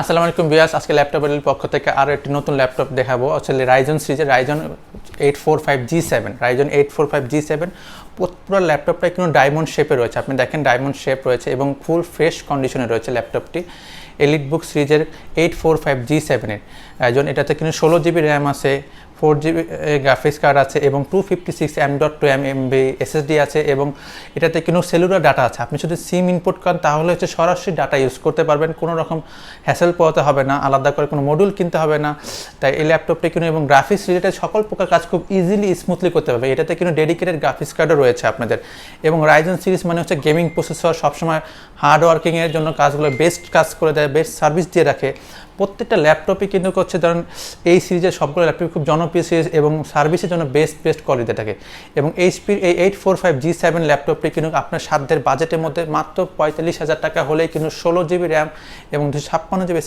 আসসালামু আলাইকুম ভিউয়ার্স, আজকে ল্যাপটপের পক্ষ থেকে আরও একটি নতুন ল্যাপটপ দেখাবো। আসলে রাইজন সিরিজের রাইজন 845G7 রাইজন 845G7 পুরো ল্যাপটপটা কিন্তু ডায়মন্ড শেপে রয়েছে। আপনি দেখেন ডায়মন্ড শেপ রয়েছে এবং ফুল ফ্রেশ কন্ডিশনে রয়েছে ল্যাপটপটি। এলিটবুক সিরিজের 845G7 রাইজন, এটাতে কিন্তু 16GB র্যাম আছে, 4GB গ্রাফিক্স কার্ড আছে এবং 256 M.2 MB SSD আছে এবং এটাতে কিন্তু সেলুলার ডাটা আছে। আপনি যদি সিম ইনপুট করেন তাহলে সরাসরি ডাটা ইউজ করতে পারবেন, কোনো রকম হ্যাসেল পোহাতে হবে না, আলাদা করে কোনো মডিউল কিনতে হবে না। তাই এই ল্যাপটপটি কিন্তু এবং গ্রাফিক্স রিলেটেড সকল প্রকার কাজ খুব ইজিলি স্মুথলি করতে পারবে। এটাতে কিন্তু ডেডিকেটেড গ্রাফিক্স কার্ডও রয়েছে আপনাদের। এবং রাইজন সিরিজ মানে হচ্ছে গেমিং প্রসেসর, সবসময় হার্ড ওয়ার্কিংয়ের জন্য কাজগুলো বেস্ট কাজ করে দেয়, বেস্ট সার্ভিস দিয়ে রাখে। প্রত্যেকটা ল্যাপটপই কিন্তু হচ্ছে ধরুন এই সিরিজের সবগুলো ল্যাপটপ খুব জনপ্রিয় সিরিজ এবং সার্ভিসের জন্য বেস্ট কোয়ালিটি থাকে। এবং এইচপির এই 845G7 ল্যাপটপটি কিন্তু আপনার সাধ্যের বাজেটের মধ্যে মাত্র 45,000 টাকা হলেই কিন্তু 16GB র্যাম এবং 256GB